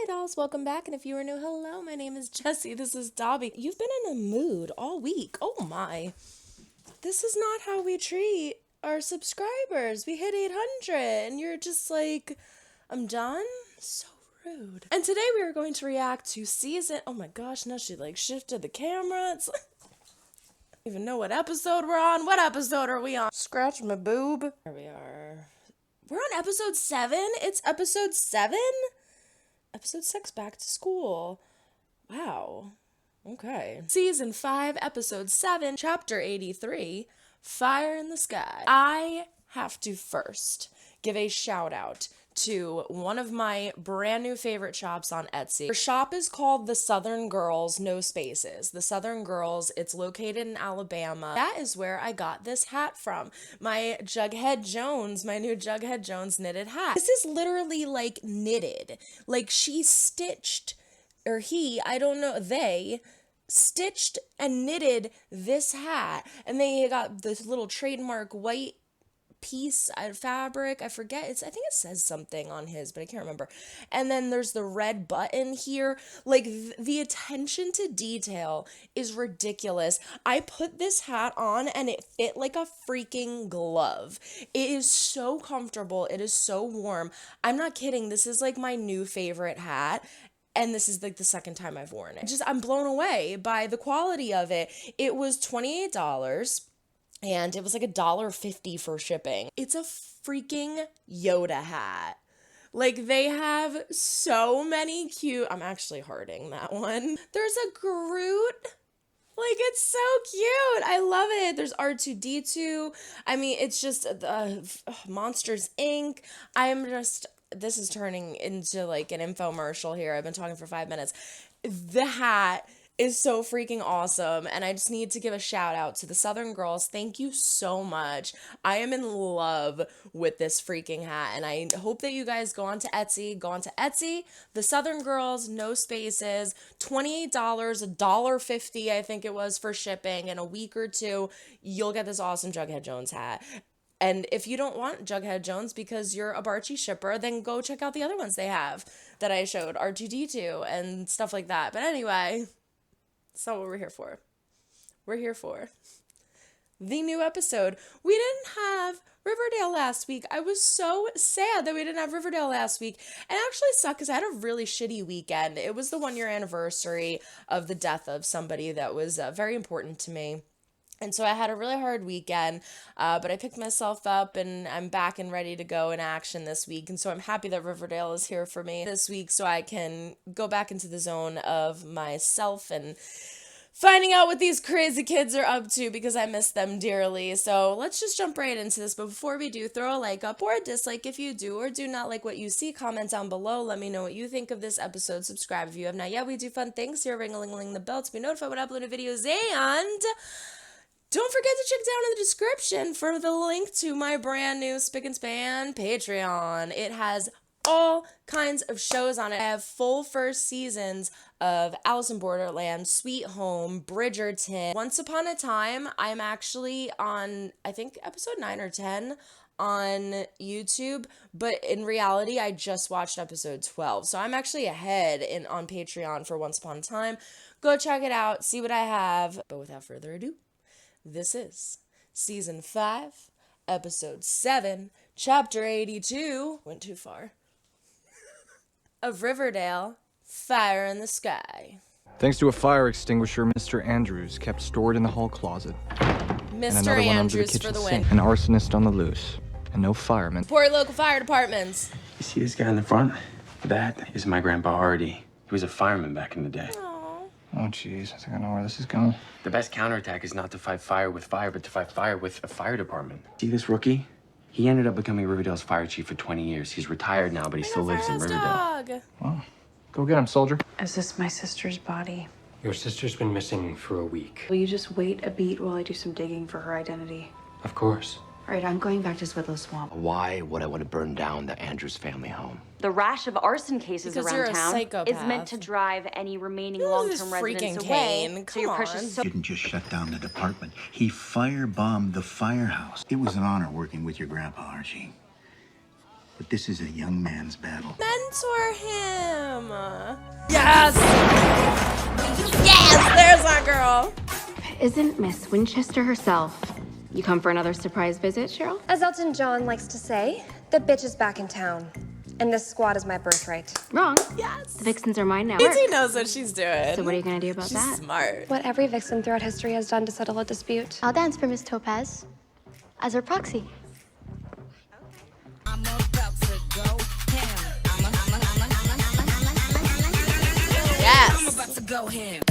dolls, welcome back, and if you are new, hello, my name is Jessie, this is Dobby. You've been in a mood all week, oh my. This is not how we treat our subscribers. We hit 800, and you're just like, I'm done? So rude. And today we are going to react to season, oh my gosh, now she like shifted the camera, it's like, I don't even know what episode we're on. What episode are we on? Scratch my boob. There we are. We're on episode 7? It's episode 7? Episode 6, back to school. Wow. Okay. Season 5, episode 7, chapter 83, Fire in the Sky. I have to first give a shout out to one of my brand new favorite shops on Etsy. Her shop is called The Southern Girls, no spaces. The Southern Girls, it's located in Alabama. That is where I got this hat from. My Jughead Jones, my new Jughead Jones knitted hat. This is literally like knitted. Like she stitched, or he, I don't know, they stitched and knitted this hat. And they got this little trademark white piece of fabric, I forget, I think it says something on his, but I can't remember. And then there's the red button here. Like the attention to detail is ridiculous. I put this hat on and it fit like a freaking glove. It is so comfortable, it is so warm. I'm not kidding, this is like my new favorite hat. And this is like the second time I've worn it. I'm blown away by the quality of it. It was $28. And it was like $1.50 for shipping. It's a freaking Yoda hat. Like, they have so many cute... I'm actually hearting that one. There's a Groot. Like, it's so cute. I love it. There's R2-D2. I mean, it's just Monsters, Inc. This is turning into like an infomercial here. I've been talking for 5 minutes. The hat is so freaking awesome, and I just need to give a shout out to the Southern Girls. Thank you so much. I am in love with this freaking hat, and I hope that you guys go on to Etsy, the Southern Girls, no spaces, $28, $1.50 I think it was for shipping. In a week or two, you'll get this awesome Jughead Jones hat. And if you don't want Jughead Jones because you're a Barchi shipper, then go check out the other ones they have that I showed, R2-D2 and stuff like that. But anyway, that's not what we're here for. We're here for the new episode. We didn't have Riverdale last week. I was so sad that we didn't have Riverdale last week. And it actually sucked because I had a really shitty weekend. It was the 1-year anniversary of the death of somebody that was very important to me. And so I had a really hard weekend, but I picked myself up and I'm back and ready to go in action this week. And so I'm happy that Riverdale is here for me this week so I can go back into the zone of myself and finding out what these crazy kids are up to because I miss them dearly. So let's just jump right into this. But before we do, throw a like up or a dislike if you do or do not like what you see. Comment down below. Let me know what you think of this episode. Subscribe if you have not yet. We do fun things here. Ring-a-ling-a-ling the bell to be notified when I upload videos. And don't forget to check down in the description for the link to my brand new Spick and Span Patreon. It has all kinds of shows on it. I have full first seasons of Alice in Borderland, Sweet Home, Bridgerton. Once Upon a Time, I'm actually on, I think, episode 9 or 10 on YouTube, but in reality, I just watched episode 12. So I'm actually ahead on Patreon for Once Upon a Time. Go check it out, see what I have. But without further ado, this is Season 5, Episode 7, Chapter 82, went too far, of Riverdale, Fire in the Sky. Thanks to a fire extinguisher Mr. Andrews kept stored in the hall closet. Mr. Andrews for the win. An arsonist on the loose, and no firemen. Support local fire departments. You see this guy in the front? That is my grandpa Artie. He was a fireman back in the day. Oh, jeez. I think I know where this is going. The best counterattack is not to fight fire with fire, but to fight fire with a fire department. See this rookie? He ended up becoming Riverdale's fire chief for 20 years. He's retired now, but he still lives in Riverdale. Dog. Well, go get him, soldier. Is this my sister's body? Your sister's been missing for a week. Will you just wait a beat while I do some digging for her identity? Of course. All right, I'm going back to Swidlow Swamp. Why would I want to burn down the Andrews family home? The rash of arson cases Because you're around a town psychopath. is meant to drive any remaining Who is this long-term residents freaking away. Kane? So your Come precious on. Didn't just shut down the department. He firebombed the firehouse. It was an honor working with your grandpa, Archie. But this is a young man's battle. Mentor him. Yes. Yes, there's our girl. Isn't Miss Winchester herself? You come for another surprise visit, Cheryl? As Elton John likes to say, the bitch is back in town. And this squad is my birthright. Wrong. Yes. The Vixens are mine now. Katie knows what she's doing. So what are you gonna do about She's that? smart. What every vixen throughout history has done to settle a dispute. I'll dance for Miss Topaz as her proxy. I'm about to go ham. Yes. I'm about to go ham.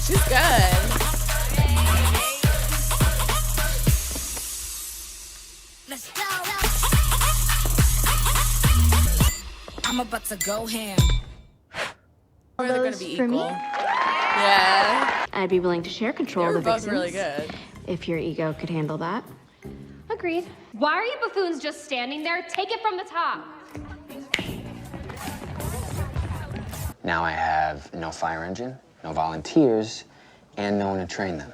She's good. Let's go. I'm about to go ham. Or they're gonna Those be for equal. me? Yeah. I'd be willing to share control They were of the both Vixens. really good. If your ego could handle that. Agreed. Why are you buffoons just standing there? Take it from the top. Now I have no fire engine, no volunteers, and no one to train them.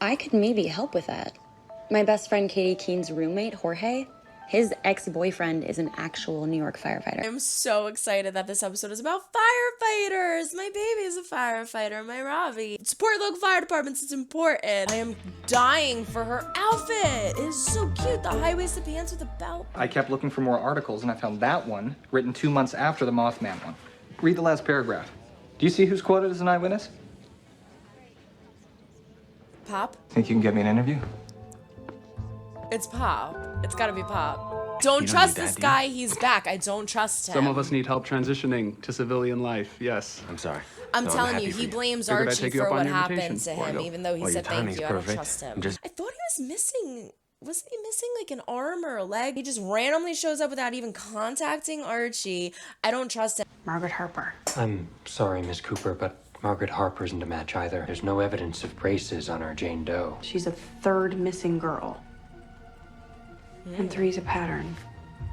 I could maybe help with that. My best friend Katie Keene's roommate, Jorge, his ex-boyfriend is an actual New York firefighter. I'm so excited that this episode is about firefighters. My baby's a firefighter, my Ravi. Support local fire departments, it's important. I am dying for her outfit. It is so cute, the high-waisted pants with a belt. I kept looking for more articles and I found that one written 2 months after the Mothman one. Read the last paragraph. Do you see who's quoted as an eyewitness? Pop? Think you can get me an interview? It's Pop. It's gotta be Pop. Don't You don't trust need that, this do you? guy, he's back. I don't trust him. Some of us need help transitioning to civilian life, yes. I'm sorry. I'm No, telling happy you, for he blames Figured I'd Archie take you for up on what your happened invitation. to him, even though he Well, your said thank timing's you. I don't perfect. trust him. I'm just- I thought he was missing. Wasn't he missing like an arm or a leg? He just randomly shows up without even contacting Archie. I don't trust him. Margaret Harper. I'm sorry, Miss Cooper, but Margaret Harper isn't a match either. There's no evidence of braces on our Jane Doe. She's a third missing girl. And three's a pattern.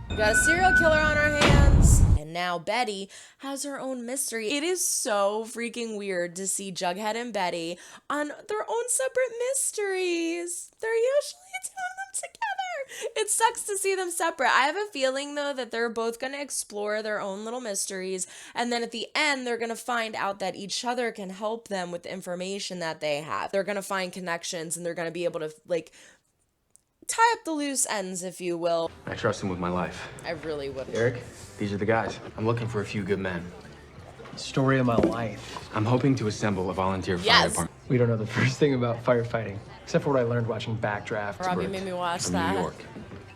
We got a serial killer on our hands. And now Betty has her own mystery. It is so freaking weird to see Jughead and Betty on their own separate mysteries. They're usually doing them together. It sucks to see them separate. I have a feeling, though, that they're both going to explore their own little mysteries. And then at the end, they're going to find out that each other can help them with the information that they have. They're going to find connections and they're going to be able to, like, tie up the loose ends, if you will. I trust him with my life. I really wouldn't. Eric, these are the guys. I'm looking for a few good men. Story of my life. I'm hoping to assemble a volunteer fire Yes. department We don't know the first thing about firefighting, except for what I learned watching Backdraft. Robbie made me watch from that. New York.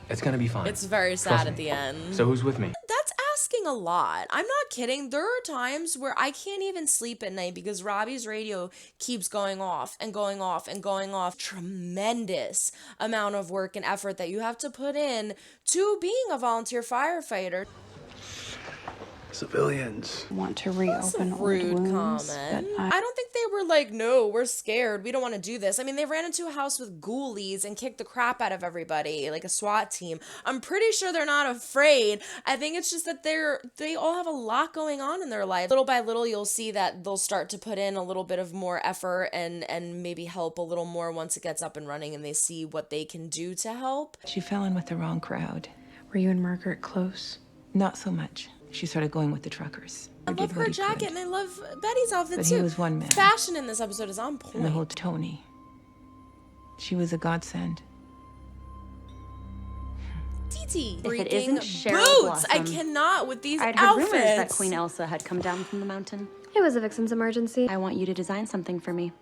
It's gonna be fine. It's very sad Trust at me. the end. So who's with me? That's asking a lot. I'm not kidding. There are times where I can't even sleep at night because Robbie's radio keeps going off and going off and going off. Tremendous amount of work and effort that you have to put in to being a volunteer firefighter. Civilians. Want to That's reopen a old rude wounds. comment. But I don't think they were like, no, we're scared. We don't want to do this. I mean, they ran into a house with ghoulies and kicked the crap out of everybody, like a SWAT team. I'm pretty sure they're not afraid. I think it's just that they all have a lot going on in their life. Little by little, you'll see that they'll start to put in a little bit of more effort and maybe help a little more once it gets up and running and they see what they can do to help. She fell in with the wrong crowd. were you and Margaret close? Not so much. She started going with the truckers. I love her jacket and I love Betty's outfit But too. he was one man. Fashion in this episode is on point. And the whole Tony. She was a godsend. TT. If it Freaking isn't Cheryl boots. I Blossom. cannot with these I'd heard outfits. rumors that Queen Elsa had come down from the mountain. It was a vixen's emergency. I want you to design something for me.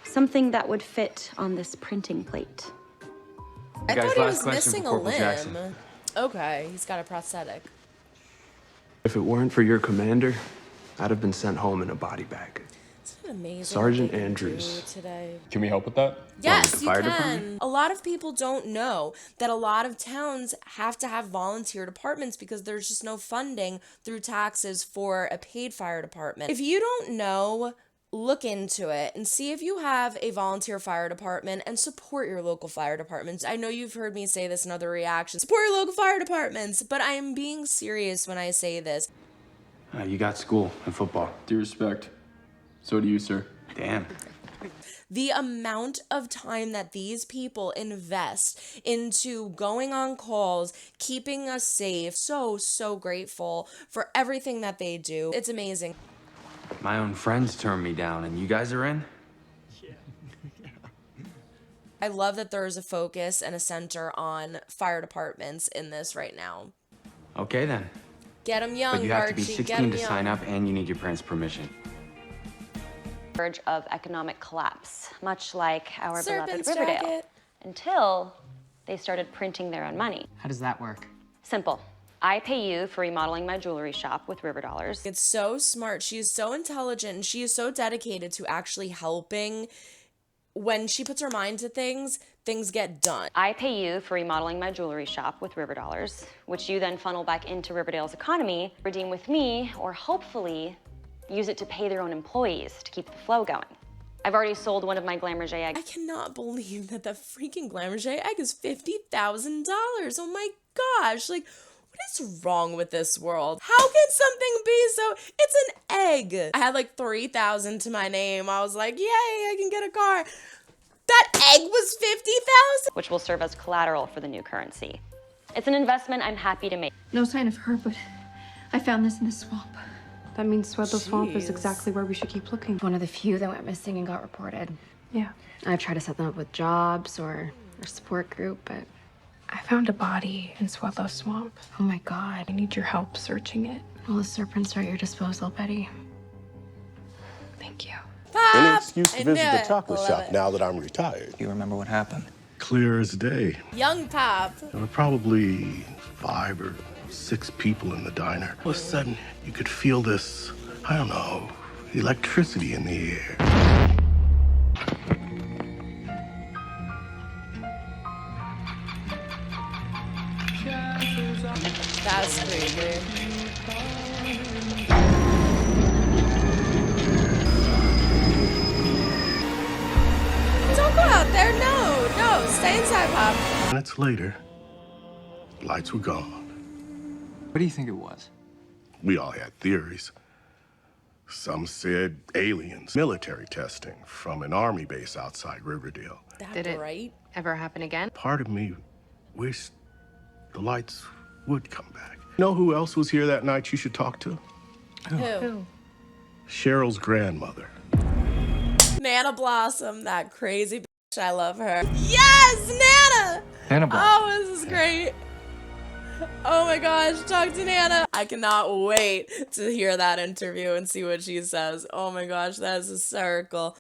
Something that would fit on this printing plate. I Guys, thought he last was question missing for a Corporal limb. Jackson. Okay, he's got a prosthetic. If it weren't for your commander, I'd have been sent home in a body bag. Isn't it amazing? Sergeant what they can Andrews. do today. Can we help with that? Yes, you fire can. department? A lot of people don't know that a lot of towns have to have volunteer departments because there's just no funding through taxes for a paid fire department. If you don't know, look into it and see if you have a volunteer fire department and support your local fire departments. I know you've heard me say this in other reactions. Support your local fire departments, but I am being serious when I say this. You got school and football. Due respect. So do you, sir. Damn. The amount of time that these people invest into going on calls, keeping us safe, so grateful for everything that they do. It's amazing. My own friends turned me down, and you guys are in? I love that there's a focus and a center on fire departments in this right now. Okay, then. Get them young, But you have to be Archie. Get 16 them to young. sign up, and you need your parents' permission. Verge of economic collapse, much like our Serpent's beloved Riverdale. jacket. Until they started printing their own money. How does that work? Simple. I pay you for remodeling my jewelry shop with Riverdollars. It's so smart. She is so intelligent, and she is so dedicated to actually helping. When she puts her mind to things, things get done. I pay you for remodeling my jewelry shop with Riverdollars, which you then funnel back into Riverdale's economy, redeem with me, or hopefully use it to pay their own employees to keep the flow going. I've already sold one of my Glamourage eggs. I cannot believe that the freaking Glamourage egg is $50,000. Oh my gosh, like, what is wrong with this world? How can something be so, it's an egg. I had like 3,000 to my name. I was like, yay, I can get a car. That egg was 50,000? Which will serve as collateral for the new currency. It's an investment I'm happy to make. No sign of her, but I found this in the swamp. That means Sweatlow Swamp is Jeez. exactly where we should keep looking. One of the few that went missing and got reported. Yeah. I've tried to set them up with jobs or a support group, but I found a body in Sweatlow Swamp. oh my god. I need your help searching it. Well, the serpents are at your disposal, Betty. Thank you. Any excuse to I visit knew the it. chocolate Love shop it. now that I'm retired. You remember what happened? Clear as day. Young Pop. There were probably 5 or 6 people in the diner. All of a sudden, you could feel this, I don't know, electricity in the air. That's creepy. Don't go out there. No, stay inside, Pop. Minutes later, lights were gone. What do you think it was? We all had theories. Some said aliens, military testing from an army base outside Riverdale. Did it right? Ever happen again? Part of me wished the lights would come back. Know who else was here that night you should talk to? Who? Cheryl's grandmother. Nana Blossom, that crazy bitch. I love her. Yes, Nana! Nana Blossom. Oh, this is great. Oh my gosh, talk to Nana. I cannot wait to hear that interview and see what she says. Oh my gosh, that is hysterical.